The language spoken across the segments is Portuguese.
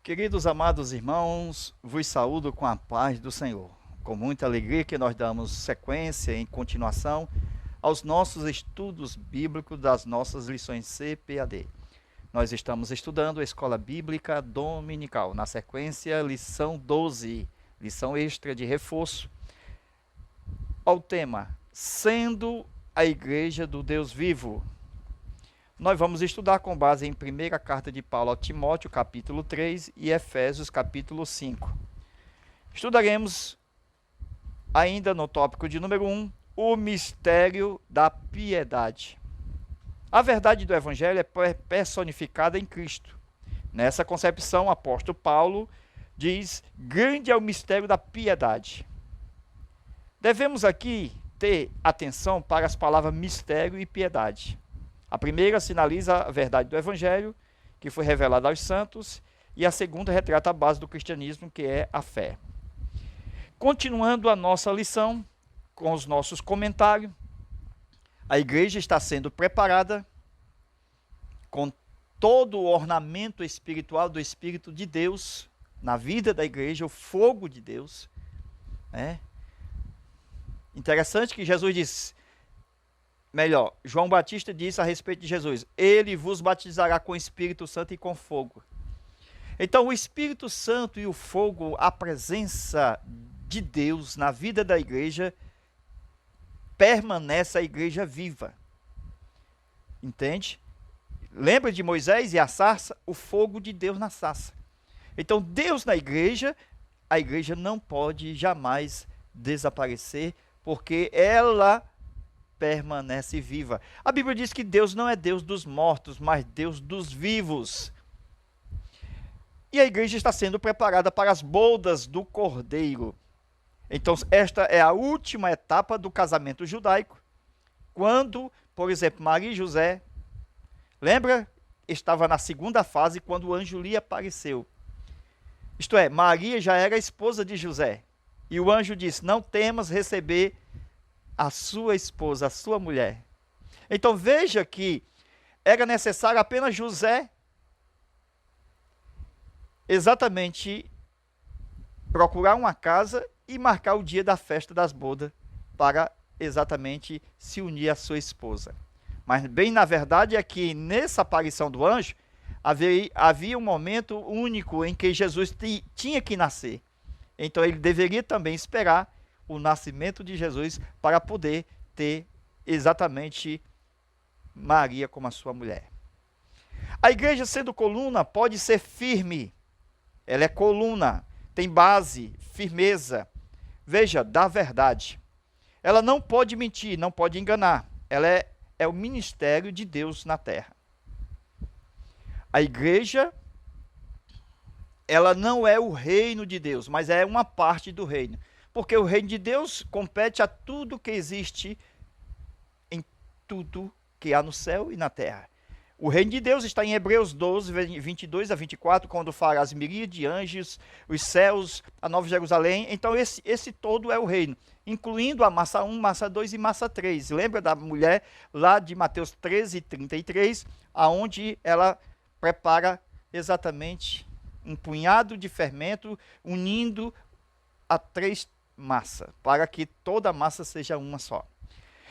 Queridos amados irmãos, vos saúdo com a paz do Senhor. Com muita alegria que nós damos sequência em continuação aos nossos estudos bíblicos das nossas lições CPAD. Nós estamos estudando a Escola Bíblica Dominical. Na sequência, lição 12, lição extra de reforço, ao tema Sendo a Igreja do Deus Vivo. Nós vamos estudar com base em 1ª carta de Paulo a Timóteo, capítulo 3 e Efésios, capítulo 5. Estudaremos ainda no tópico de número 1, o mistério da piedade. A verdade do Evangelho é personificada em Cristo. Nessa concepção, o apóstolo Paulo diz, grande é o mistério da piedade. Devemos aqui ter atenção para as palavras mistério e piedade. A primeira sinaliza a verdade do Evangelho, que foi revelada aos santos, e a segunda retrata a base do cristianismo, que é a fé. Continuando a nossa lição, com os nossos comentários, a igreja está sendo preparada com todo o ornamento espiritual do Espírito de Deus, na vida da igreja, o fogo de Deus. Interessante que Jesus disse, João Batista disse a respeito de Jesus, ele vos batizará com o Espírito Santo e com fogo. Então o Espírito Santo e o fogo, a presença de Deus na vida da igreja, permanece a igreja viva. Entende? Lembra de Moisés e a sarça? O fogo de Deus na sarça. Então Deus na igreja, a igreja não pode jamais desaparecer, porque ela permanece viva. A Bíblia diz que Deus não é Deus dos mortos, mas Deus dos vivos. E a igreja está sendo preparada para as bodas do Cordeiro. Então, esta é a última etapa do casamento judaico, quando, por exemplo, Maria e José, lembra? Estava na segunda fase quando o anjo lhe apareceu. Isto é, Maria já era a esposa de José. E o anjo disse, não temas receber a sua esposa, a sua mulher. Então veja que era necessário apenas José exatamente procurar uma casa e marcar o dia da festa das bodas para exatamente se unir à sua esposa. Mas bem na verdade é que nessa aparição do anjo havia um momento único em que Jesus tinha que nascer. Então ele deveria também esperar o nascimento de Jesus para poder ter exatamente Maria como a sua mulher. A igreja sendo coluna pode ser firme. Ela é coluna, tem base, firmeza. Veja, da verdade. Ela não pode mentir, não pode enganar. Ela é o ministério de Deus na terra. A igreja, ela não é o reino de Deus, mas é uma parte do reino. Porque o reino de Deus compete a tudo que existe, em tudo que há no céu e na terra. O reino de Deus está em Hebreus 12, 22 a 24, quando fala as miríades de anjos, os céus, a Nova Jerusalém. Então esse todo é o reino, incluindo a massa 1, massa 2 e massa 3. Lembra da mulher lá de Mateus 13, 33, aonde ela prepara exatamente um punhado de fermento, unindo a 3 massa, para que toda a massa seja uma só.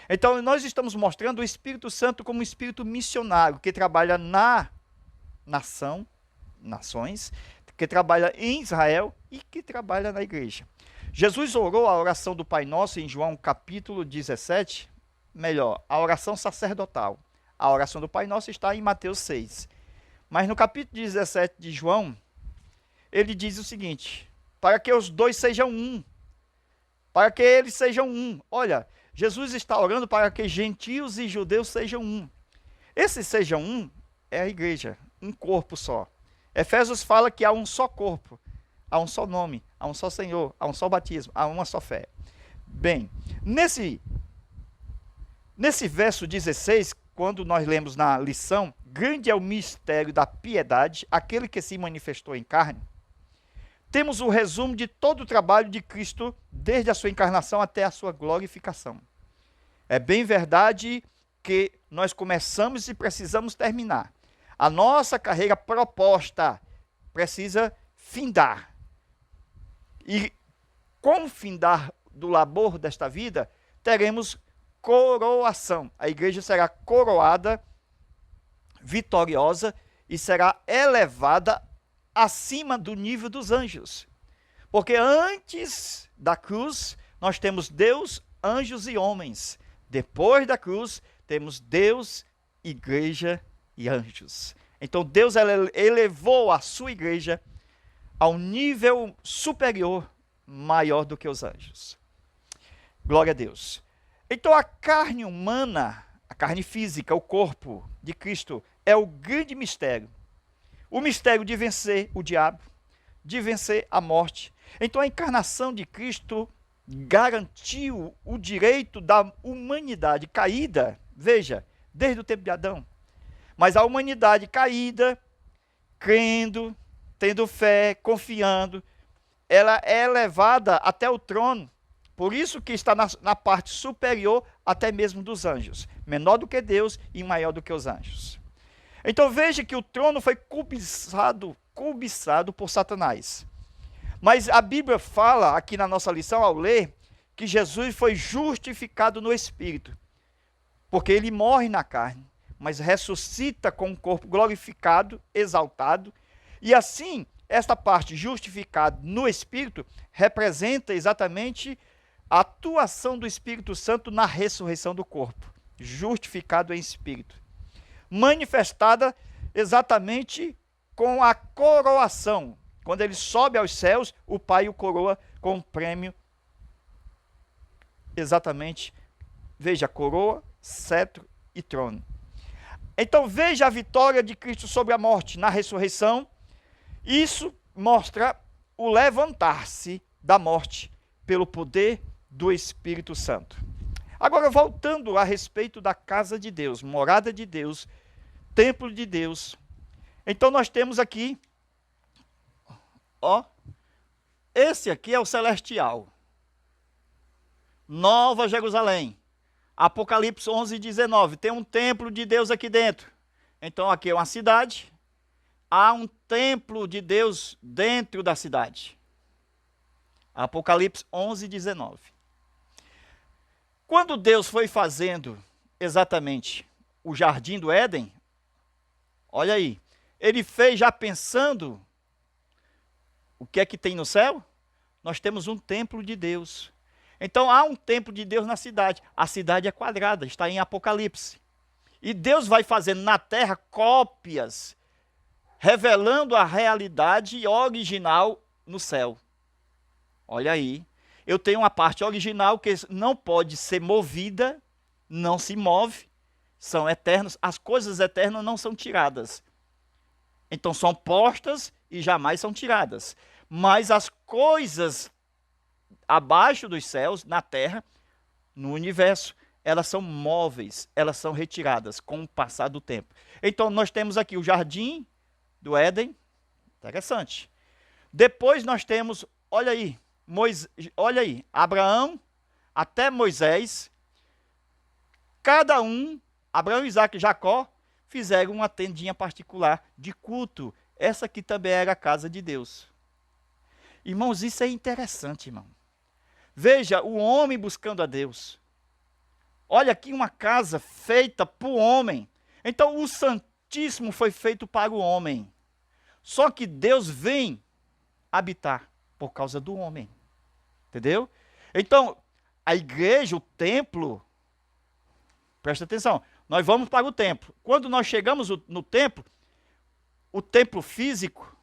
Então, nós estamos mostrando o Espírito Santo como um Espírito missionário, que trabalha na nações, que trabalha em Israel e que trabalha na igreja. Jesus orou a oração do Pai Nosso em João capítulo 17, a oração sacerdotal. A oração do Pai Nosso está em Mateus 6. Mas no capítulo 17 de João, ele diz o seguinte, para que os dois sejam um, para que eles sejam um. Olha, Jesus está orando para que gentios e judeus sejam um. Esse sejam um é a igreja, um corpo só. Efésios fala que há um só corpo, há um só nome, há um só Senhor, há um só batismo, há uma só fé. Bem, nesse verso 16, quando nós lemos na lição, grande é o mistério da piedade, aquele que se manifestou em carne, temos o resumo de todo o trabalho de Cristo, desde a sua encarnação até a sua glorificação. É bem verdade que nós começamos e precisamos terminar. A nossa carreira proposta precisa findar. E com o findar do labor desta vida, teremos coroação. A igreja será coroada, vitoriosa, e será elevada acima do nível dos anjos. Porque antes da cruz, nós temos Deus, anjos e homens. Depois da cruz, temos Deus, igreja e anjos. Então Deus elevou a sua igreja a um nível superior, maior do que os anjos. Glória a Deus. Então a carne humana, a carne física, o corpo de Cristo, é o grande mistério. O mistério de vencer o diabo, de vencer a morte. Então a encarnação de Cristo garantiu o direito da humanidade caída, veja, desde o tempo de Adão. Mas a humanidade caída, crendo, tendo fé, confiando, ela é levada até o trono. Por isso que está na parte superior até mesmo dos anjos. Menor do que Deus e maior do que os anjos. Então veja que o trono foi cobiçado por Satanás. Mas a Bíblia fala aqui na nossa lição, ao ler, que Jesus foi justificado no Espírito. Porque ele morre na carne, mas ressuscita com o corpo glorificado, exaltado. E assim, esta parte justificada no Espírito representa exatamente a atuação do Espírito Santo na ressurreição do corpo. Justificado em Espírito. Manifestada exatamente com a coroação. Quando ele sobe aos céus, o Pai o coroa com um prêmio. Exatamente, veja, coroa, cetro e trono. Então veja a vitória de Cristo sobre a morte na ressurreição. Isso mostra o levantar-se da morte pelo poder do Espírito Santo. Agora, voltando a respeito da casa de Deus, morada de Deus, templo de Deus. Então nós temos aqui, ó, esse aqui é o celestial. Nova Jerusalém. Apocalipse 11:19. Tem um templo de Deus aqui dentro. Então aqui é uma cidade. Há um templo de Deus dentro da cidade. Apocalipse 11:19. Quando Deus foi fazendo exatamente o jardim do Éden, olha aí, ele fez já pensando o que é que tem no céu? Nós temos um templo de Deus. Então há um templo de Deus na cidade. A cidade é quadrada, está em Apocalipse. E Deus vai fazendo na terra cópias, revelando a realidade original no céu. Olha aí. Eu tenho uma parte original que não pode ser movida, não se move, são eternos. As coisas eternas não são tiradas. Então são postas e jamais são tiradas. Mas as coisas abaixo dos céus, na terra, no universo, elas são móveis, elas são retiradas com o passar do tempo. Então nós temos aqui o jardim do Éden, interessante. Depois nós temos, olha aí, Abraão até Moisés, cada um, Abraão, Isaac e Jacó, fizeram uma tendinha particular de culto. Essa aqui também era a casa de Deus. Irmãos, isso é interessante, irmão. Veja, o homem buscando a Deus. Olha aqui uma casa feita para o homem. Então o Santíssimo foi feito para o homem. Só que Deus vem habitar por causa do homem. Entendeu? Então, a igreja, o templo, presta atenção, nós vamos para o templo. Quando nós chegamos no templo, o templo físico,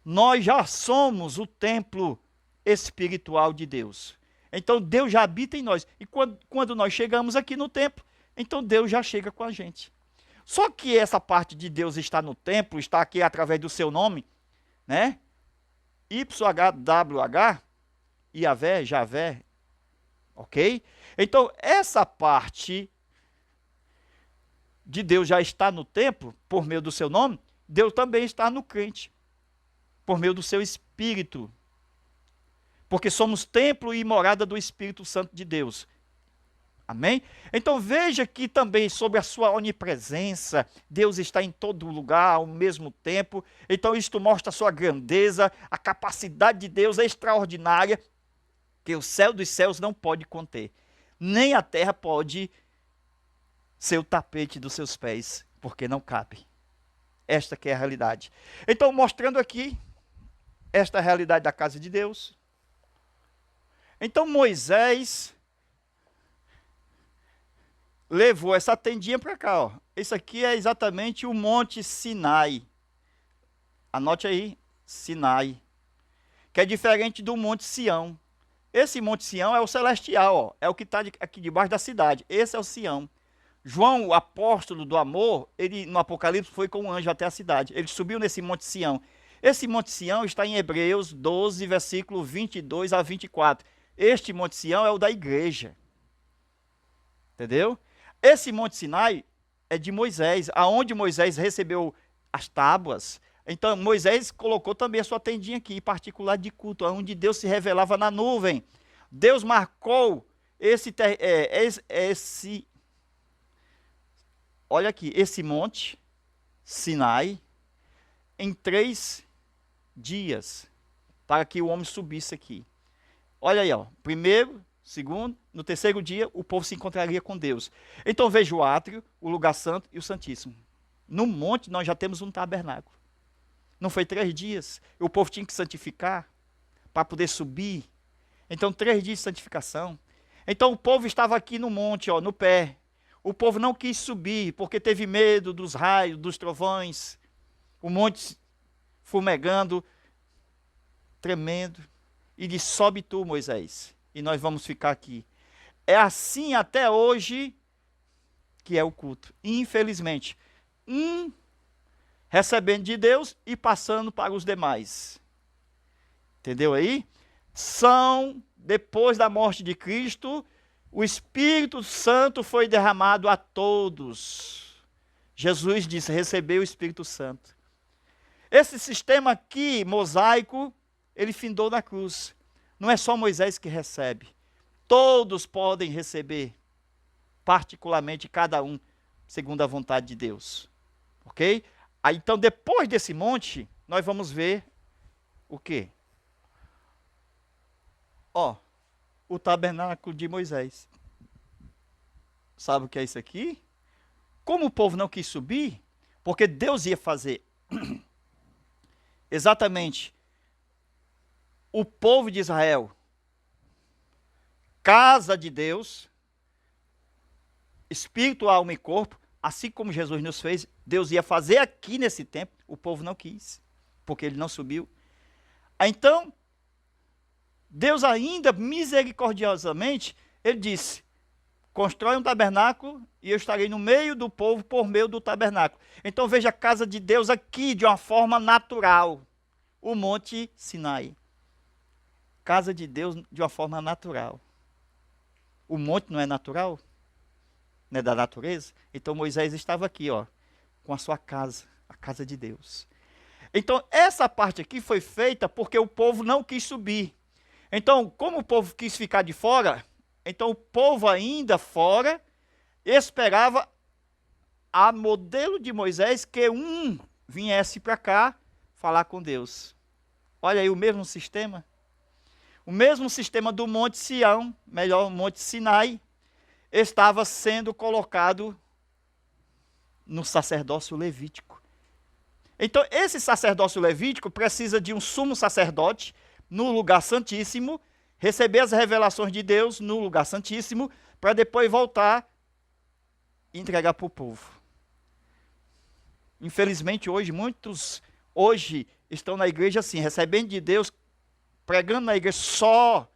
nós já somos o templo espiritual de Deus. Então Deus já habita em nós. E quando nós chegamos aqui no templo, então Deus já chega com a gente. Só que essa parte de Deus está no templo, está aqui através do seu nome, né? YHWH, Iavé, Javé, ok? Então essa parte de Deus já está no templo, por meio do seu nome, Deus também está no crente, por meio do seu Espírito. Porque somos templo e morada do Espírito Santo de Deus. Amém? Então veja que também sobre a sua onipresença, Deus está em todo lugar ao mesmo tempo. Então isto mostra a sua grandeza, a capacidade de Deus é extraordinária, que o céu dos céus não pode conter. Nem a terra pode ser o tapete dos seus pés, porque não cabe. Esta que é a realidade. Então mostrando aqui esta realidade da casa de Deus. Então Moisés levou essa tendinha para cá, ó. Isso aqui é exatamente o Monte Sinai. Anote aí, Sinai. Que é diferente do Monte Sião. Esse Monte Sião é o celestial, ó. É o que está aqui debaixo da cidade. Esse é o Sião. João, o apóstolo do amor, ele no Apocalipse foi com um anjo até a cidade. Ele subiu nesse Monte Sião. Esse Monte Sião está em Hebreus 12, versículo 22 a 24. Este Monte Sião é o da igreja. Entendeu? Esse Monte Sinai é de Moisés, aonde Moisés recebeu as tábuas. Então Moisés colocou também a sua tendinha aqui, particular de culto, onde Deus se revelava na nuvem. Deus marcou olha aqui, esse Monte Sinai em 3 dias, para que o homem subisse aqui. Olha aí, ó, primeiro, segundo, no terceiro dia, o povo se encontraria com Deus. Então veja o átrio, o lugar santo e o santíssimo. No monte nós já temos um tabernáculo. Não foi 3 dias. O povo tinha que santificar para poder subir. Então 3 dias de santificação. Então o povo estava aqui no monte, ó, no pé. O povo não quis subir porque teve medo dos raios, dos trovões. O monte fumegando, tremendo. E disse, sobe tu, Moisés, e nós vamos ficar aqui. É assim até hoje que é o culto. Infelizmente, recebendo de Deus e passando para os demais. Entendeu aí? Depois da morte de Cristo, o Espírito Santo foi derramado a todos. Jesus disse, recebeu o Espírito Santo. Esse sistema aqui, mosaico, ele findou na cruz. Não é só Moisés que recebe. Todos podem receber, particularmente cada um, segundo a vontade de Deus. Ok? Aí, então, depois desse monte, nós vamos ver o quê? Ó, o tabernáculo de Moisés. Sabe o que é isso aqui? Como o povo não quis subir, porque Deus ia fazer exatamente o povo de Israel, casa de Deus, espírito, alma e corpo, assim como Jesus nos fez, Deus ia fazer aqui nesse tempo, o povo não quis, porque ele não subiu. Então, Deus ainda misericordiosamente, ele disse, constrói um tabernáculo e eu estarei no meio do povo por meio do tabernáculo. Então veja a casa de Deus aqui de uma forma natural, o Monte Sinai. Casa de Deus de uma forma natural. O monte não é natural? Não é da natureza? Então Moisés estava aqui, ó, com a sua casa, a casa de Deus. Então essa parte aqui foi feita porque o povo não quis subir. Então, como o povo quis ficar de fora, então o povo ainda fora esperava a modelo de Moisés que um viesse para cá falar com Deus. Olha aí o mesmo sistema. O mesmo sistema do Monte Sião, melhor, Monte Sinai, estava sendo colocado no sacerdócio levítico. Então, esse sacerdócio levítico precisa de um sumo sacerdote no lugar santíssimo, receber as revelações de Deus no lugar santíssimo, para depois voltar e entregar para o povo. Infelizmente, muitos estão na igreja assim, recebendo de Deus, pregando na igreja só,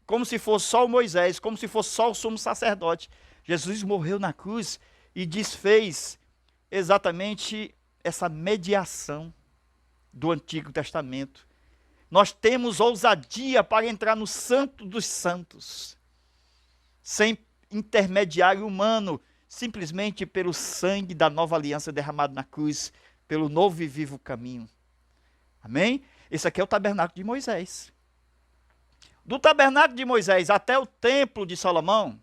como se fosse só o Moisés, como se fosse só o sumo sacerdote. Jesus morreu na cruz e desfez exatamente essa mediação do Antigo Testamento. Nós temos ousadia para entrar no Santo dos Santos, sem intermediário humano, simplesmente pelo sangue da nova aliança derramado na cruz, pelo novo e vivo caminho. Amém? Esse aqui é o tabernáculo de Moisés. Do tabernáculo de Moisés até o templo de Salomão,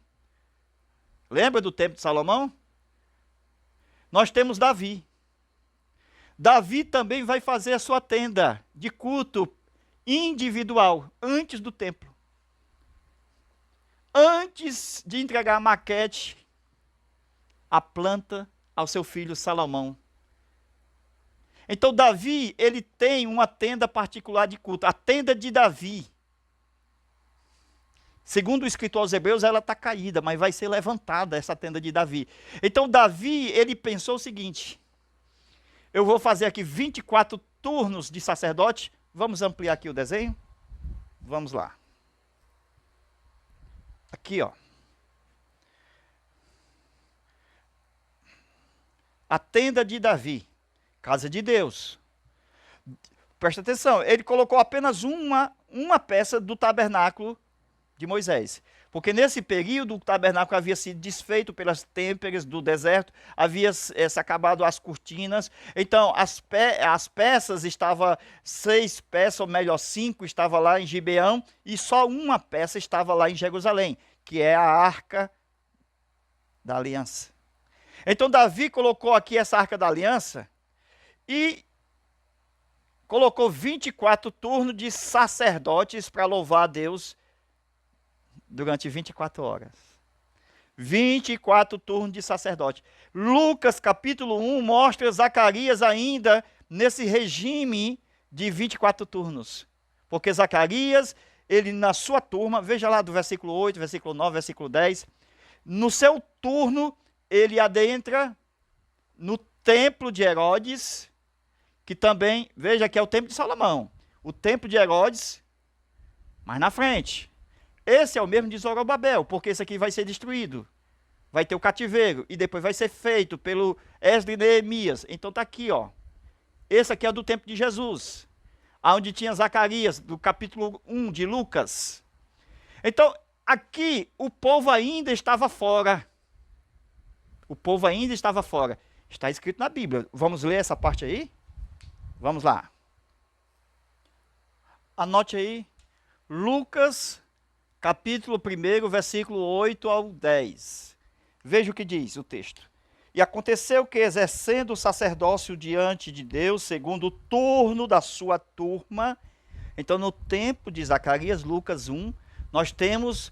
Lembra do templo de Salomão? Nós temos Davi. Davi também vai fazer a sua tenda de culto individual antes do templo. Antes de entregar a maquete, a planta ao seu filho Salomão. Então Davi, ele tem uma tenda particular de culto, a tenda de Davi. Segundo o escritor aos Hebreus, ela está caída, mas vai ser levantada essa tenda de Davi. Então Davi, ele pensou o seguinte: eu vou fazer aqui 24 turnos de sacerdote. Vamos ampliar aqui o desenho? Vamos lá. Aqui, ó. A tenda de Davi, casa de Deus. Presta atenção, ele colocou apenas uma peça do tabernáculo de Moisés. Porque nesse período o tabernáculo havia sido desfeito pelas têmperas do deserto, havia se acabado as cortinas. Então as peças estavam, 6 peças, ou melhor 5, estava lá em Gibeão, e só uma peça estava lá em Jerusalém, que é a Arca da Aliança. Então Davi colocou aqui essa Arca da Aliança e colocou 24 turnos de sacerdotes para louvar a Deus durante 24 horas. 24 turnos de sacerdote. Lucas capítulo 1 mostra Zacarias ainda nesse regime de 24 turnos. Porque Zacarias, ele na sua turma, veja lá do versículo 8, versículo 9, versículo 10, no seu turno ele adentra no templo de Herodes, que também, veja que é o templo de Salomão. O templo de Herodes, mais na frente. Esse é o mesmo de Zorobabel, porque esse aqui vai ser destruído. Vai ter o cativeiro, e depois vai ser feito pelo Esdras e Neemias. Então está aqui, ó. Esse aqui é do tempo de Jesus, onde tinha Zacarias, do capítulo 1 de Lucas. Então, aqui o povo ainda estava fora. O povo ainda estava fora. Está escrito na Bíblia. Vamos ler essa parte aí? Vamos lá. Anote aí. Lucas, capítulo 1, versículo 8 ao 10. Veja o que diz o texto. E aconteceu que, exercendo o sacerdócio diante de Deus, segundo o turno da sua turma, então no tempo de Zacarias, Lucas 1, nós temos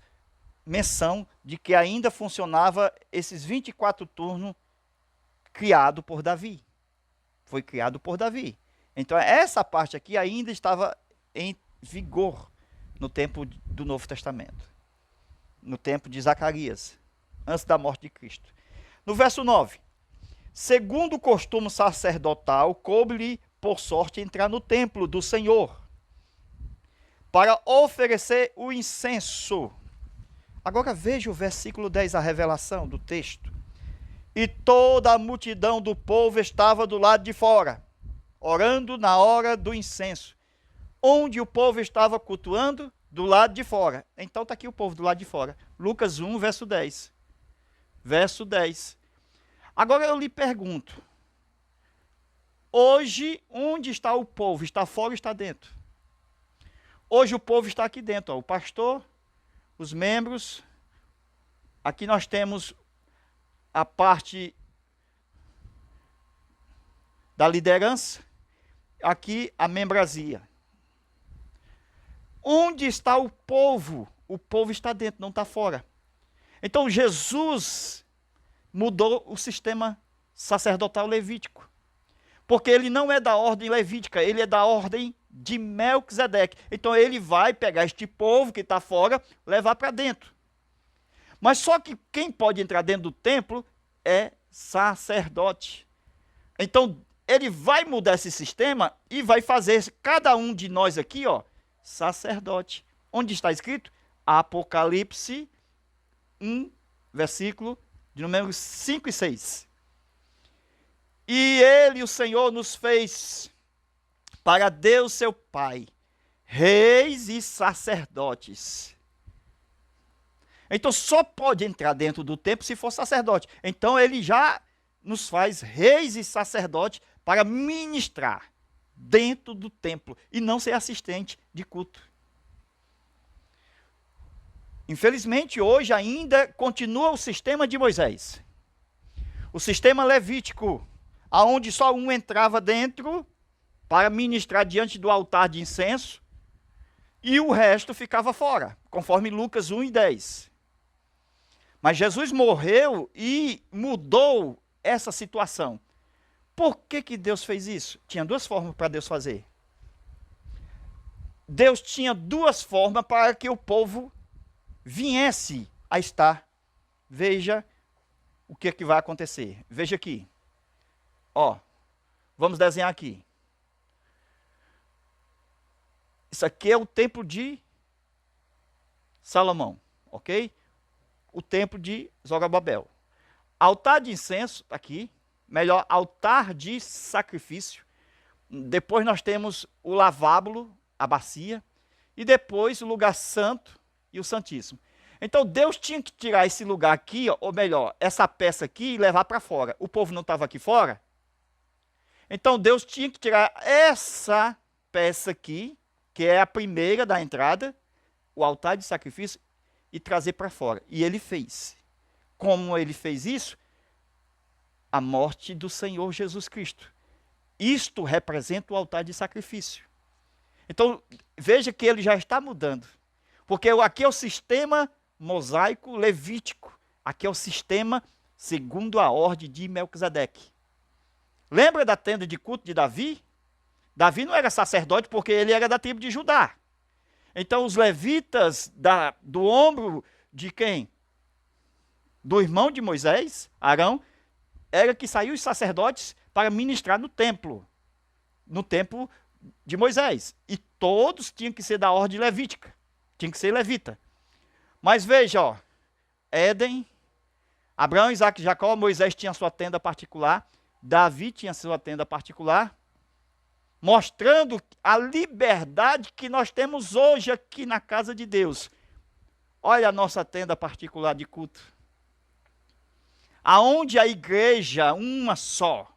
menção de que ainda funcionava esses 24 turnos criado por Davi. Foi criado por Davi. Então essa parte aqui ainda estava em vigor no tempo do Novo Testamento. No tempo de Zacarias, antes da morte de Cristo. No verso 9. Segundo o costume sacerdotal, coube-lhe por sorte entrar no templo do Senhor para oferecer o incenso. Agora veja o versículo 10, a revelação do texto. E toda a multidão do povo estava do lado de fora, orando na hora do incenso. Onde o povo estava cultuando? Do lado de fora. Então está aqui o povo do lado de fora. Lucas 1, verso 10. Verso 10. Agora eu lhe pergunto. Hoje, onde está o povo? Está fora ou está dentro? Hoje o povo está aqui dentro. Ó, o pastor, os membros. Aqui nós temos a parte da liderança. Aqui a membresia. Onde está o povo? O povo está dentro, não está fora. Então Jesus mudou o sistema sacerdotal levítico. Porque ele não é da ordem levítica, ele é da ordem de Melquisedeque. Então ele vai pegar este povo que está fora, levar para dentro. Mas só que quem pode entrar dentro do templo é sacerdote. Então ele vai mudar esse sistema e vai fazer cada um de nós aqui, ó, sacerdote. Onde está escrito? Apocalipse 1, versículo de número 5 e 6. E ele, o Senhor, nos fez para Deus seu Pai, reis e sacerdotes. Então só pode entrar dentro do templo se for sacerdote. Então ele já nos faz reis e sacerdotes para ministrar dentro do templo e não ser assistente de culto. Infelizmente, hoje ainda continua o sistema de Moisés. O sistema levítico, aonde só um entrava dentro para ministrar diante do altar de incenso, e o resto ficava fora, conforme Lucas 1:10. Mas Jesus morreu e mudou essa situação. Por que Deus fez isso? Tinha duas formas para Deus fazer. Deus tinha duas formas para que o povo viesse a estar. Veja o que vai acontecer. Veja aqui. Ó, vamos desenhar aqui. Isso aqui é o templo de Salomão, ok? O templo de Zorobabel. Altar de incenso, tá aqui. Melhor, altar de sacrifício. Depois nós temos o lavábulo, a bacia. E depois o lugar santo e o santíssimo. Então Deus tinha que tirar esse lugar aqui, ó, ou melhor, essa peça aqui e levar para fora. O povo não estava aqui fora? Então Deus tinha que tirar essa peça aqui, que é a primeira da entrada, o altar de sacrifício, e trazer para fora. E ele fez. Como ele fez isso? A morte do Senhor Jesus Cristo. Isto representa o altar de sacrifício. Então, veja que ele já está mudando. Porque aqui é o sistema mosaico levítico. Aqui é o sistema segundo a ordem de Melquisedeque. Lembra da tenda de culto de Davi? Davi não era sacerdote porque ele era da tribo de Judá. Então os levitas do ombro de quem? Do irmão de Moisés, Arão, era que saiu os sacerdotes para ministrar no templo de Moisés. E todos tinham que ser da ordem levítica, tinham que ser levita. Mas veja, ó, Éden, Abraão, Isaac e Jacó, Moisés tinha sua tenda particular, Davi tinha sua tenda particular, mostrando a liberdade que nós temos hoje aqui na casa de Deus. Olha a nossa tenda particular de culto. Aonde a igreja, uma só.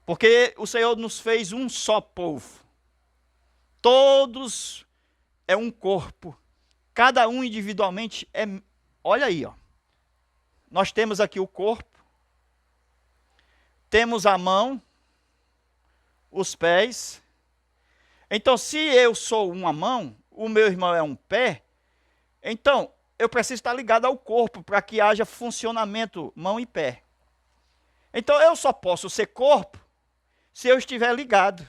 Porque o Senhor nos fez um só povo. Todos é um corpo. Cada um individualmente é... Olha aí, ó. Nós temos aqui o corpo. Temos a mão. Os pés. Então, se eu sou uma mão, o meu irmão é um pé, então eu preciso estar ligado ao corpo para que haja funcionamento mão e pé. Então, eu só posso ser corpo se eu estiver ligado.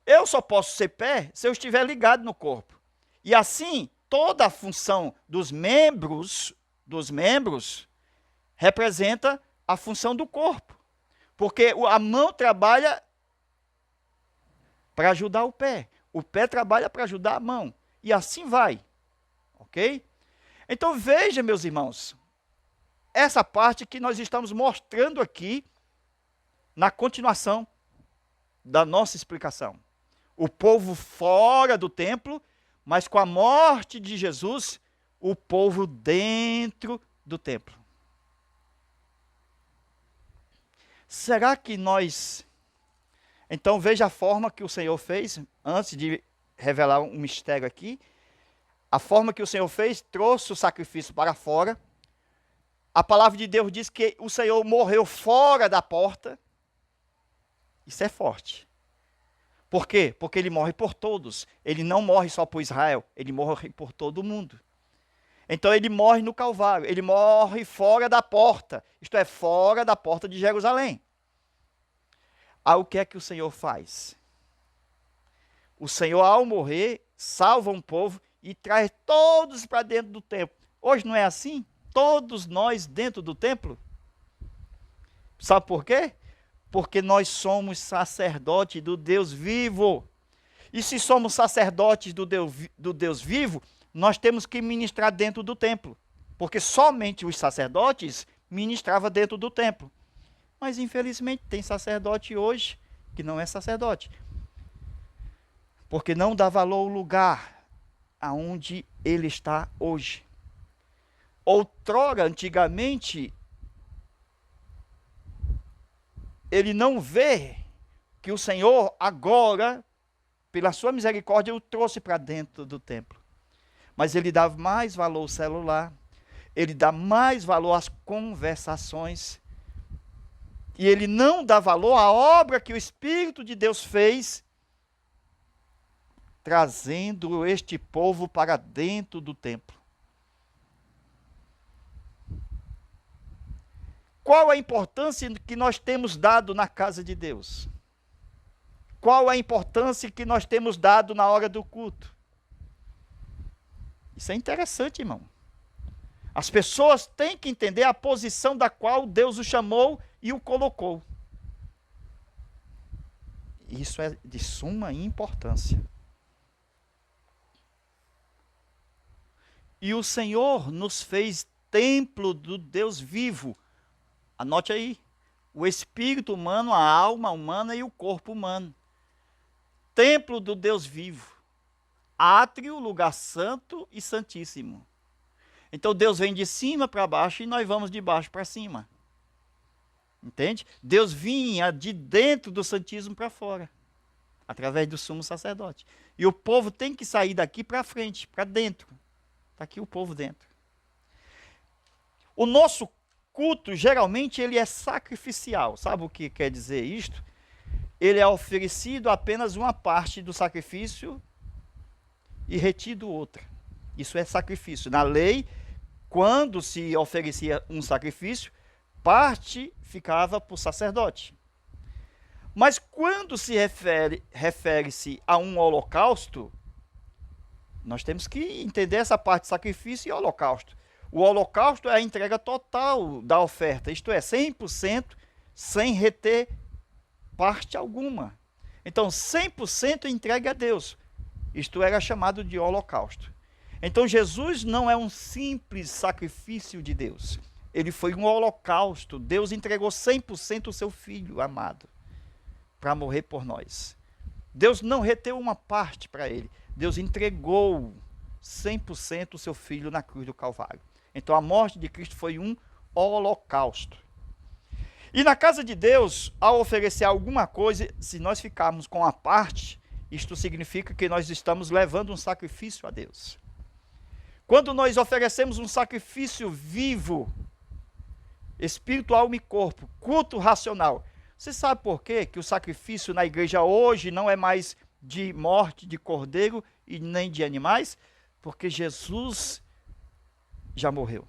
Eu só posso ser pé se eu estiver ligado no corpo. E assim, toda a função dos membros representa a função do corpo. Porque a mão trabalha para ajudar o pé trabalha para ajudar a mão, e assim vai, ok? Então veja, meus irmãos, essa parte que nós estamos mostrando aqui, na continuação da nossa explicação. O povo fora do templo, mas com a morte de Jesus, o povo dentro do templo. Será que nós... Então veja a forma que o Senhor fez, antes de revelar um mistério aqui. A forma que o Senhor fez, trouxe o sacrifício para fora. A palavra de Deus diz que o Senhor morreu fora da porta. Isso é forte. Por quê? Porque ele morre por todos. Ele não morre só por Israel, ele morre por todo mundo. Então ele morre no Calvário, ele morre fora da porta. Isto é, fora da porta de Jerusalém. Aí o que é que o Senhor faz? O Senhor, ao morrer, salva um povo e traz todos para dentro do templo. Hoje não é assim? Todos nós dentro do templo? Sabe por quê? Porque nós somos sacerdotes do Deus vivo. E se somos sacerdotes do Deus vivo, nós temos que ministrar dentro do templo. Porque somente os sacerdotes ministravam dentro do templo. Mas, infelizmente, tem sacerdote hoje que não é sacerdote. Porque não dá valor ao lugar aonde ele está hoje. Outrora, antigamente, ele não vê que o Senhor agora, pela sua misericórdia, o trouxe para dentro do templo. mas ele dá mais valor ao celular, ele dá mais valor às conversações, e ele não dá valor à obra que o Espírito de Deus fez, trazendo este povo para dentro do templo. Qual a importância que nós temos dado na casa de Deus? Qual a importância que nós temos dado na hora do culto? Isso é interessante, irmão. As pessoas têm que entender a posição da qual Deus o chamou e o colocou. Isso é de suma importância. E o Senhor nos fez templo do Deus vivo. Anote aí. O espírito humano, a alma humana e o corpo humano. Templo do Deus vivo. Átrio, lugar santo e santíssimo. Então Deus vem de cima para baixo e nós vamos de baixo para cima. Entende? Deus vinha de dentro do santíssimo para fora, através do sumo sacerdote. E o povo tem que sair daqui para frente, para dentro. Está aqui o povo dentro. O nosso culto, geralmente, ele é sacrificial. Sabe o que quer dizer isto? Ele é oferecido apenas uma parte do sacrifício e retido outra. Isso é sacrifício. Na lei, quando se oferecia um sacrifício, parte ficava para o sacerdote. Mas quando se refere-se a um holocausto, nós temos que entender essa parte de sacrifício e holocausto. O holocausto é a entrega total da oferta, isto é, 100% sem reter parte alguma. Então, 100% entregue a Deus. Isto era chamado de holocausto. Então, Jesus não é um simples sacrifício de Deus. Ele foi um holocausto. Deus entregou 100% o seu Filho amado para morrer por nós. Deus não reteu uma parte para ele. Deus entregou 100% o seu Filho na cruz do Calvário. Então a morte de Cristo foi um holocausto. E na casa de Deus, ao oferecer alguma coisa, se nós ficarmos com a parte, isto significa que nós estamos levando um sacrifício a Deus. Quando nós oferecemos um sacrifício vivo, espírito, alma e corpo, culto racional, você sabe por quê? Que o sacrifício na igreja hoje não é mais de morte de cordeiro e nem de animais? Porque Jesus já morreu.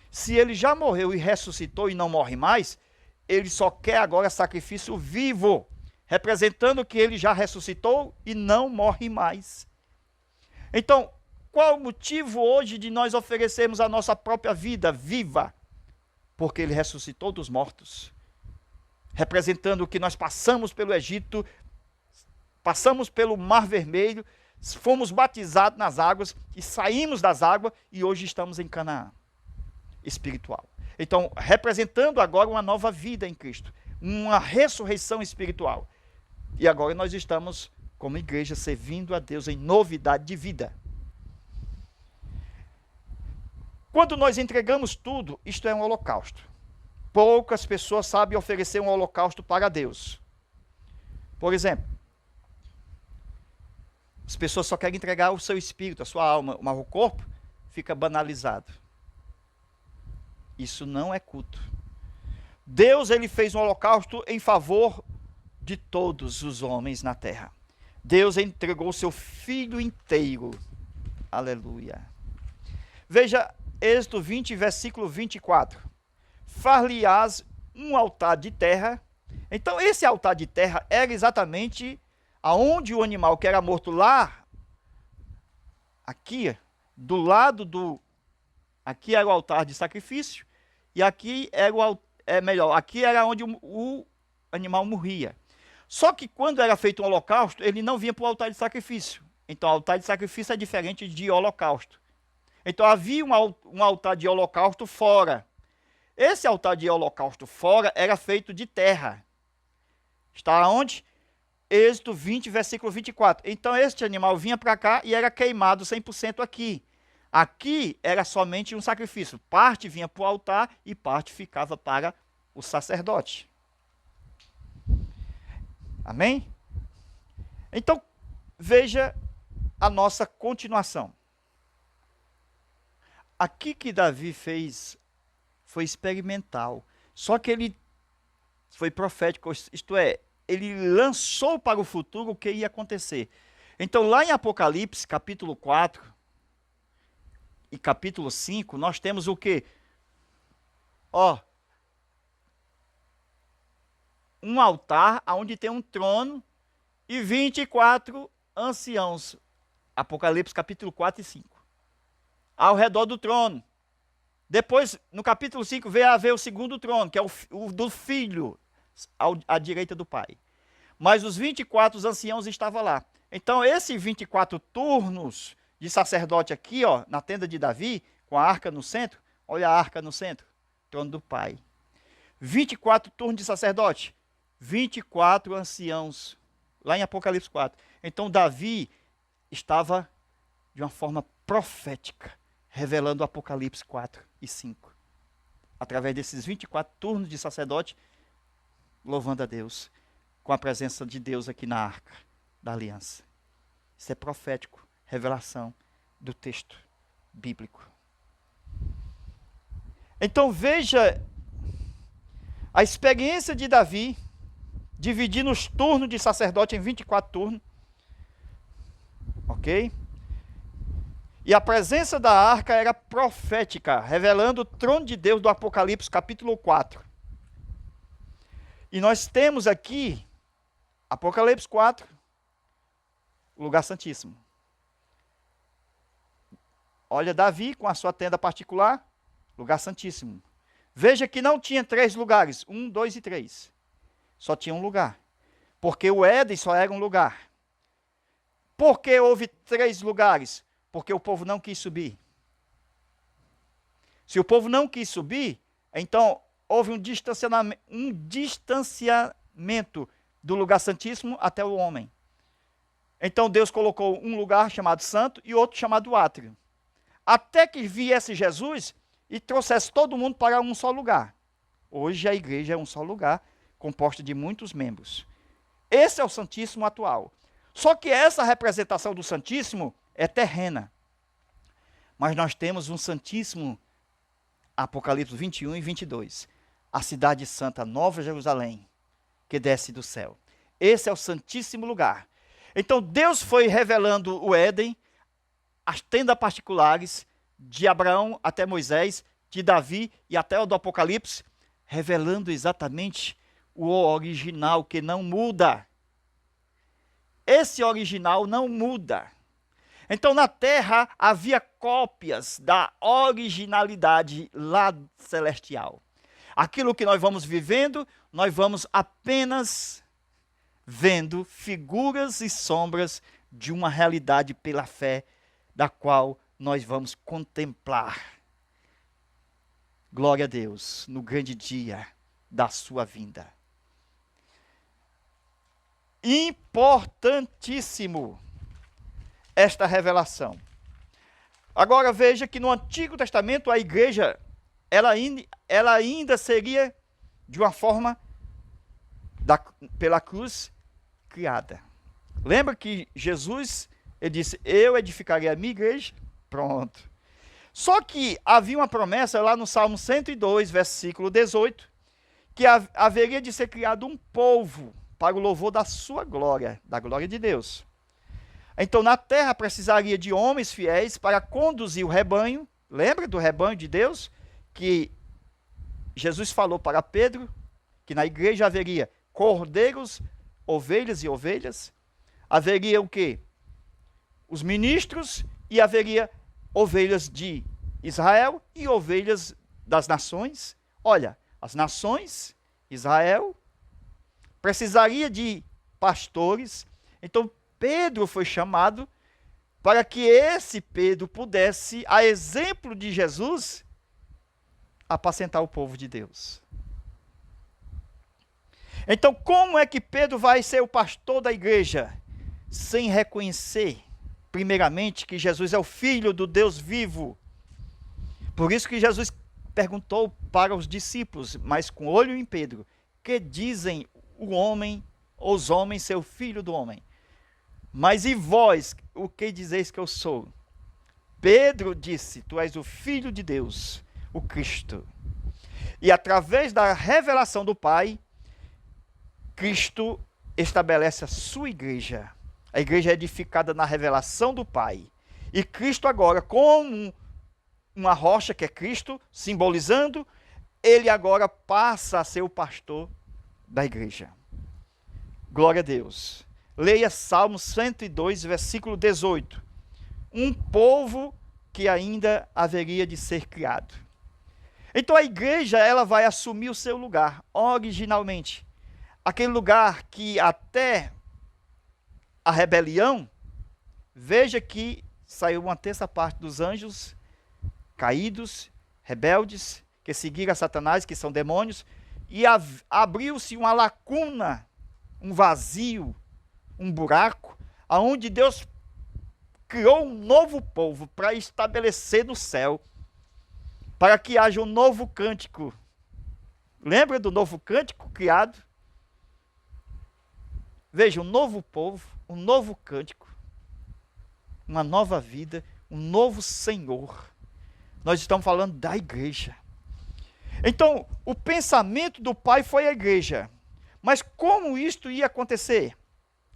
Se ele já morreu e ressuscitou e não morre mais, ele só quer agora sacrifício vivo, representando que ele já ressuscitou e não morre mais. Então, qual o motivo hoje de nós oferecermos a nossa própria vida viva? Porque ele ressuscitou dos mortos, representando que nós passamos pelo Egito, passamos pelo Mar Vermelho, fomos batizados nas águas e saímos das águas e hoje estamos em Canaã espiritual. Então, representando agora uma nova vida em Cristo, uma ressurreição espiritual. E agora nós estamos, como igreja, servindo a Deus em novidade de vida. Quando nós entregamos tudo, isto é um holocausto. Poucas pessoas sabem oferecer um holocausto para Deus. Por exemplo, as pessoas só querem entregar o seu espírito, a sua alma, mas o corpo fica banalizado. Isso não é culto. Deus, ele fez um holocausto em favor de todos os homens na terra. Deus entregou o seu Filho inteiro. Aleluia. Veja Êxodo 20, versículo 24. Far-lhe-ás um altar de terra. Então, esse altar de terra era exatamente aonde o animal que era morto lá, aqui, do lado do... Aqui era o altar de sacrifício, e aqui era aqui era onde o animal morria. Só que quando era feito um holocausto, ele não vinha para o altar de sacrifício. Então, o altar de sacrifício é diferente de holocausto. Então, havia um altar de holocausto fora. Esse altar de holocausto fora era feito de terra. Está onde? Êxodo 20, versículo 24. Então, este animal vinha para cá e era queimado 100% aqui. Aqui era somente um sacrifício. Parte vinha para o altar e parte ficava para o sacerdote. Amém? Então, veja a nossa continuação. aqui que Davi fez foi experimental. Só que ele foi profético, isto é, ele lançou para o futuro o que ia acontecer. Então, lá em Apocalipse, capítulo 4 e capítulo 5, nós temos o quê? Ó, um altar onde tem um trono e 24 anciãos. Apocalipse capítulo 4 e 5. Ao redor do trono. Depois, no capítulo 5, veio a ver o segundo trono, que é o do filho, à direita do pai. Mas os 24 anciãos estavam lá. Então, esses 24 turnos de sacerdote aqui, ó, na tenda de Davi, com a arca no centro, olha a arca no centro, trono do pai. 24 turnos de sacerdote, 24 anciãos, lá em Apocalipse 4. Então, Davi estava de uma forma profética, revelando o Apocalipse 4 e 5. Através desses 24 turnos de sacerdote, louvando a Deus, com a presença de Deus aqui na arca da aliança. Isso é profético, revelação do texto bíblico. Então veja a experiência de Davi, dividindo os turnos de sacerdote em 24 turnos. Ok? E a presença da arca era profética, revelando o trono de Deus do Apocalipse capítulo 4. E nós temos aqui, Apocalipse 4, o lugar santíssimo. Olha Davi com a sua tenda particular, lugar santíssimo. Veja que não tinha 3 lugares, 1, 2 e 3. Só tinha um lugar. Porque o Éden só era um lugar. Por que houve 3 lugares? Porque o povo não quis subir. Se o povo não quis subir, então houve um distanciamento do lugar santíssimo até o homem. Então Deus colocou um lugar chamado santo e outro chamado átrio. Até que viesse Jesus e trouxesse todo mundo para um só lugar. Hoje a igreja é um só lugar, composta de muitos membros. Esse é o Santíssimo atual. Só que essa representação do Santíssimo é terrena. Mas nós temos um Santíssimo, Apocalipse 21 e 22. A cidade santa, Nova Jerusalém, que desce do céu. Esse é o Santíssimo lugar. Então Deus foi revelando o Éden, as tendas particulares, de Abraão até Moisés, de Davi e até o do Apocalipse, revelando exatamente o original que não muda. Esse original não muda. Então na terra havia cópias da originalidade lá celestial. Aquilo que nós vamos vivendo, nós vamos apenas vendo figuras e sombras de uma realidade pela fé, da qual nós vamos contemplar. Glória a Deus, no grande dia da sua vinda. Importantíssimo esta revelação. Agora veja que no Antigo Testamento a igreja, ela ainda seria de uma forma pela cruz criada. Lembra que Jesus, ele disse, eu edificarei a minha igreja? Pronto. Só que havia uma promessa lá no Salmo 102, versículo 18, que haveria de ser criado um povo para o louvor da sua glória, da glória de Deus. Então na terra precisaria de homens fiéis para conduzir o rebanho. Lembra do rebanho de Deus? Que Jesus falou para Pedro, que na igreja haveria cordeiros, ovelhas e ovelhas. Haveria o quê? Os ministros e haveria ovelhas de Israel e ovelhas das nações. Olha, as nações, Israel, precisaria de pastores. Então Pedro foi chamado para que esse Pedro pudesse, a exemplo de Jesus, apacentar o povo de Deus. Então, como é que Pedro vai ser o pastor da igreja? Sem reconhecer, primeiramente, que Jesus é o Filho do Deus vivo. Por isso que Jesus perguntou para os discípulos, mas com olho em Pedro, que dizem os homens ser o Filho do homem? Mas e vós, o que dizeis que eu sou? Pedro disse: tu és o Filho de Deus, o Cristo. E através da revelação do Pai, Cristo estabelece a sua igreja. A igreja é edificada na revelação do Pai. E Cristo agora, como uma rocha que é Cristo, simbolizando, ele agora passa a ser o pastor da igreja. Glória a Deus. Leia Salmo 102, versículo 18. Um povo que ainda haveria de ser criado. Então a igreja, ela vai assumir o seu lugar, originalmente. Aquele lugar que até a rebelião, veja que saiu uma terça parte dos anjos caídos, rebeldes, que seguiram a Satanás, que são demônios, e abriu-se uma lacuna, um vazio, um buraco, aonde Deus criou um novo povo para estabelecer no céu, para que haja um novo cântico. Lembra do novo cântico criado? Veja, um novo povo, um novo cântico, uma nova vida, um novo Senhor. Nós estamos falando da igreja. Então, o pensamento do Pai foi a igreja. Mas como isto ia acontecer?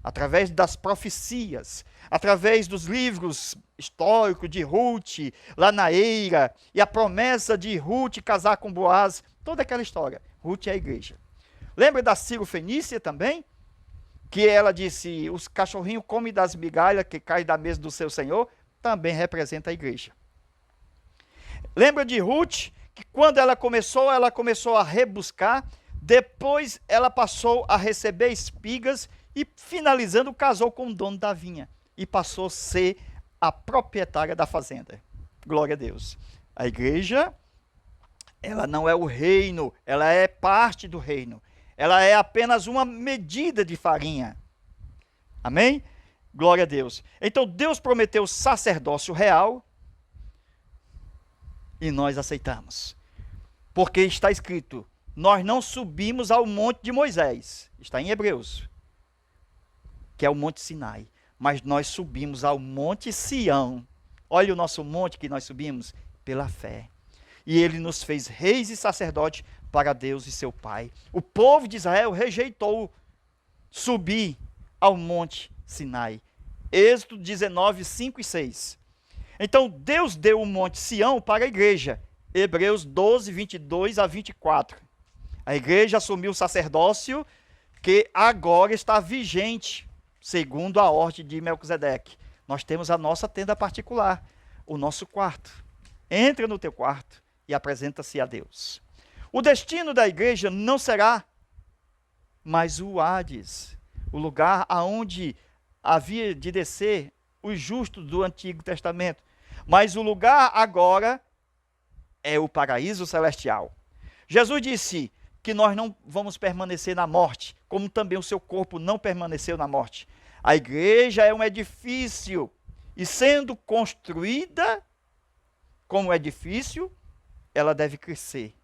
Através das profecias, através dos livros históricos de Ruth, lá na Eira, e a promessa de Ruth casar com Boaz, toda aquela história. Ruth é a igreja. Lembra da Ciro Fenícia também? Que ela disse, os cachorrinhos comem das migalhas que caem da mesa do seu senhor, também representa a igreja. Lembra de Ruth, que quando ela começou a rebuscar, depois ela passou a receber espigas e, finalizando, casou com o dono da vinha e passou a ser a proprietária da fazenda. Glória a Deus. A igreja, ela não é o reino, ela é parte do reino. Ela é apenas uma medida de farinha. Amém? Glória a Deus. Então Deus prometeu sacerdócio real e nós aceitamos. Porque está escrito, nós não subimos ao monte de Moisés. Está em Hebreus, que é o monte Sinai. Mas nós subimos ao monte Sião. Olha o nosso monte que nós subimos pela fé. E ele nos fez reis e sacerdotes para Deus e seu Pai. O povo de Israel rejeitou subir ao monte Sinai. Êxodo 19, 5 e 6. Então Deus deu o monte Sião para a igreja. Hebreus 12, 22 a 24. A igreja assumiu o sacerdócio que agora está vigente, segundo a ordem de Melquisedeque. Nós temos a nossa tenda particular, o nosso quarto. Entra no teu quarto e apresenta-se a Deus. O destino da igreja não será mais o Hades, o lugar aonde havia de descer os justos do Antigo Testamento. Mas o lugar agora é o paraíso celestial. Jesus disse que nós não vamos permanecer na morte, como também o seu corpo não permaneceu na morte. A igreja é um edifício, e sendo construída como edifício, ela deve crescer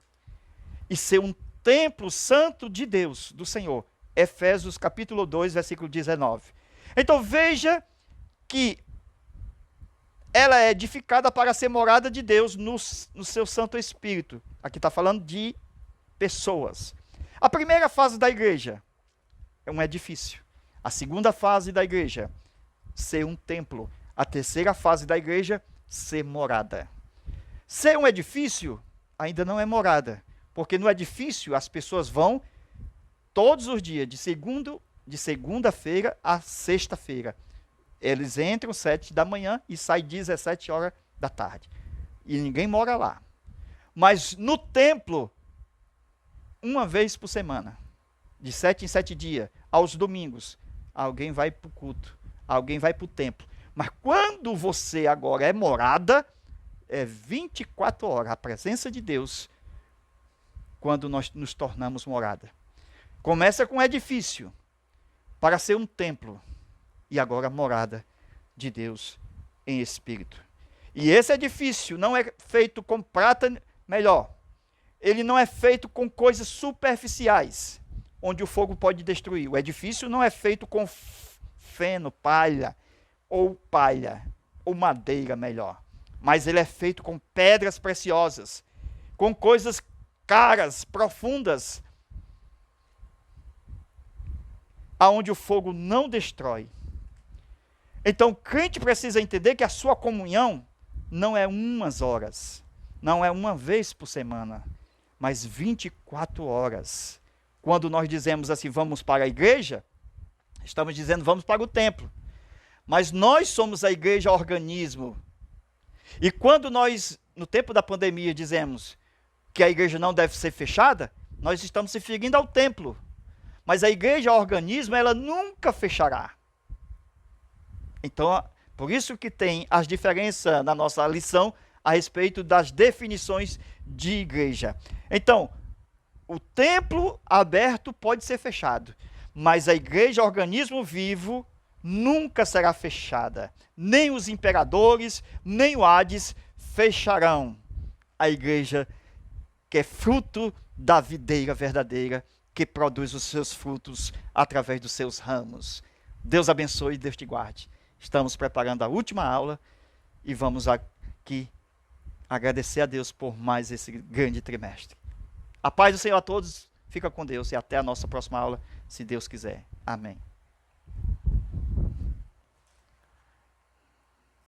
e ser um templo santo de Deus, do Senhor. Efésios capítulo 2, versículo 19. Então veja que ela é edificada para ser morada de Deus no seu Santo Espírito. Aqui está falando de pessoas. A primeira fase da igreja é um edifício. A segunda fase da igreja, ser um templo. A terceira fase da igreja, ser morada. Ser um edifício ainda não é morada, porque no edifício as pessoas vão todos os dias, de segunda-feira a sexta-feira. Eles entram 7 da manhã e saem 17 horas da tarde. E ninguém mora lá. Mas no templo, uma vez por semana, de 7 em 7 dias, aos domingos, alguém vai para o culto, alguém vai para o templo. Mas quando você agora é morada, é 24 horas, a presença de Deus, quando nós nos tornamos morada. Começa com um edifício, para ser um templo, e agora morada de Deus em espírito. E esse edifício não é feito com prata, melhor, ele não é feito com coisas superficiais, onde o fogo pode destruir. O edifício não é feito com feno, palha, ou madeira melhor. mas ele é feito com pedras preciosas, com coisas caras, profundas, aonde o fogo não destrói. Então o crente precisa entender que a sua comunhão não é umas horas, não é uma vez por semana, mas 24 horas. Quando nós dizemos assim, vamos para a igreja, estamos dizendo vamos para o templo. Mas nós somos a igreja organismo. E quando nós, no tempo da pandemia, dizemos que a igreja não deve ser fechada, nós estamos se referindo ao templo. Mas a igreja organismo, ela nunca fechará. Então, por isso que tem as diferenças na nossa lição a respeito das definições de igreja. Então, o templo aberto pode ser fechado, mas a igreja organismo vivo nunca será fechada. Nem os imperadores, nem o Hades fecharão a igreja que é fruto da videira verdadeira, que produz os seus frutos através dos seus ramos. Deus abençoe e Deus te guarde. Estamos preparando a última aula e vamos aqui agradecer a Deus por mais esse grande trimestre. A paz do Senhor a todos, fica com Deus e até a nossa próxima aula, se Deus quiser. Amém.